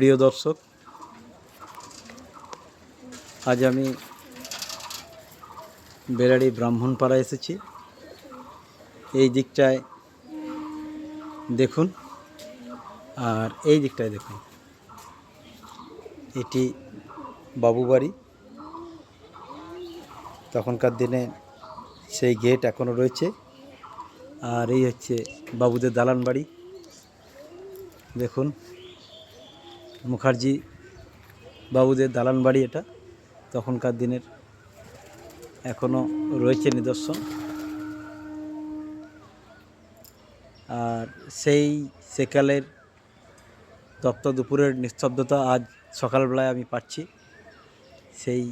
প্রিয় দর্শক, আজ আমি বেড়ারি ব্রাহ্মণপাড়া এসেছি। এই দিকটায় দেখুন আর এই দিকটায় দেখুন, এটি বাবু বাড়ি। তখনকার দিনে সেই গেট এখনও রয়েছে। আর এই হচ্ছে বাবুদের দালান বাড়ি। দেখুন, মুখার্জি বাবুদের দালান বাড়ি এটা তখনকার দিনের, এখনও রয়েছে নিদর্শন। আর সেই সেকালের তপ্ত দুপুরের নিস্তব্ধতা আজ সকালবেলায় আমি পাচ্ছি, সেই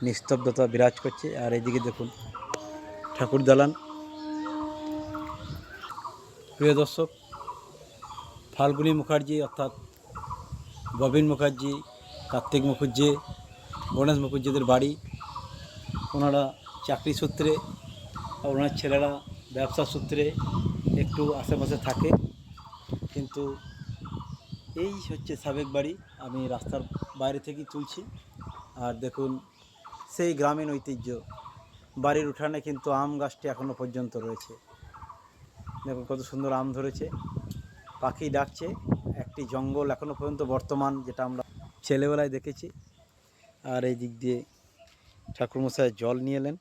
নিস্তব্ধতা বিরাজ করছে। আর এইদিকে দেখুন ঠাকুর দালান। প্রিয় দর্শক, ফাল্গুনী মুখার্জি অর্থাৎ ববিন মুখার্জি, কার্তিক মুখার্জি, গণেশ মুখার্জিদের বাড়ি। ওনারা চাকরি সূত্রে, ওনার ছেলেরা ব্যবসা সূত্রে একটু আশেপাশে থাকে, কিন্তু এই হচ্ছে সাবেক বাড়ি। আমি রাস্তার বাইরে থেকেই তুলছি। আর দেখুন সেই গ্রামীণ ঐতিহ্য, বাড়ির উঠানে কিন্তু আম গাছটি এখনও পর্যন্ত রয়েছে। দেখুন কত সুন্দর আম ধরেছে, পাখি ডাকছে। একটি জঙ্গল এখনও পর্যন্ত বর্তমান, যেটা আমরা ছেলেবেলায় দেখেছি। আর এই দিক দিয়ে ঠাকুরমশাই জল নিয়ে এলেন।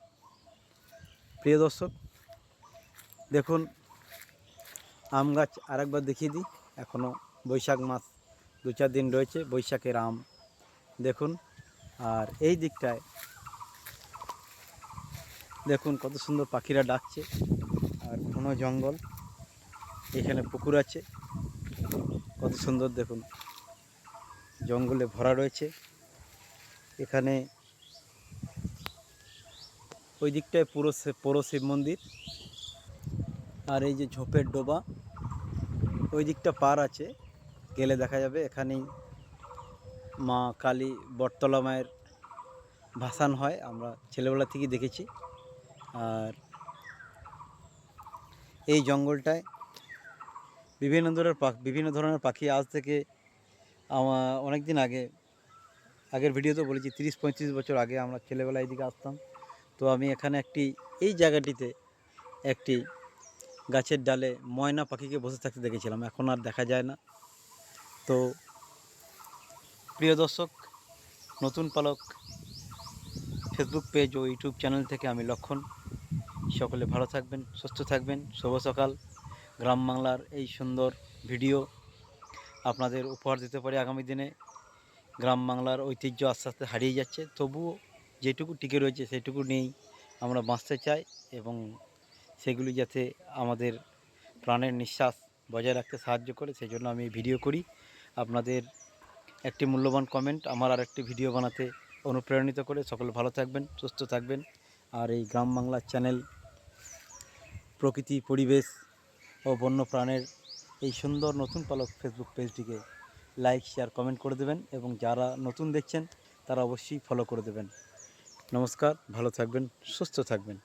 প্রিয় দর্শক, দেখুন আম গাছ আরেকবার দেখিয়ে দিই। এখনও বৈশাখ মাস 2-4 দিন রয়েছে, বৈশাখের আম দেখুন। আর এই দিকটায় দেখুন কত সুন্দর পাখিরা ডাকছে। আর ঘন জঙ্গল, এখানে পুকুর আছে, কত সুন্দর দেখুন, জঙ্গলে ভরা রয়েছে। এখানে ওই দিকটায় পুরো শিব মন্দির। আর এই যে ঝোপের ডোবা, ওই দিকটা পার আছে, গেলে দেখা যাবে। এখানেই মা কালী বটতলা মায়ের ভাসান হয়, আমরা ছেলেবেলা থেকেই দেখেছি। আর এই জঙ্গলটায় বিভিন্ন ধরনের পাখি আজ থেকে অনেক দিন আগের ভিডিওতে বলেছি, 30-35 বছর আগে আমরা ছেলেবেলা এইদিকে আসতাম। তো আমি এখানে এই জায়গাটিতে একটি গাছের ডালে ময়না পাখিকে বসে থাকতে দেখেছিলাম, এখন আর দেখা যায় না। তো প্রিয় দর্শক, নতুন পালক ফেসবুক পেজ ও ইউটিউব চ্যানেল থেকে আমি লক্ষণ। সকলে ভালো থাকবেন, সুস্থ থাকবেন। শুভ সকাল। গ্রাম বাংলার এই সুন্দর ভিডিও আপনাদের উপহার দিতে পারি আগামী দিনে। গ্রাম বাংলার ঐতিহ্য আস্তে আস্তে হারিয়ে যাচ্ছে, তবুও যেটুকু টিকে রয়েছে সেটুকু নিয়েই আমরা বাঁচতে চাই, এবং সেগুলি যাতে আমাদের প্রাণের নিঃশ্বাস বজায় রাখতে সাহায্য করে, সেই জন্য আমি ভিডিও করি। আপনাদের একটি মূল্যবান কমেন্ট আমার আরেকটি ভিডিও বানাতে অনুপ্রাণিত করে। সকলে ভালো থাকবেন, সুস্থ থাকবেন। আর এই গ্রাম বাংলার চ্যানেল, প্রকৃতি, পরিবেশ ও বন্য প্রাণের এই সুন্দর নতুন পালক ফেসবুক পেজটিকে লাইক, শেয়ার, কমেন্ট করে দেবেন, এবং যারা নতুন দেখছেন তারা অবশ্যই ফলো করে দেবেন। নমস্কার, ভালো থাকবেন, সুস্থ থাকবেন।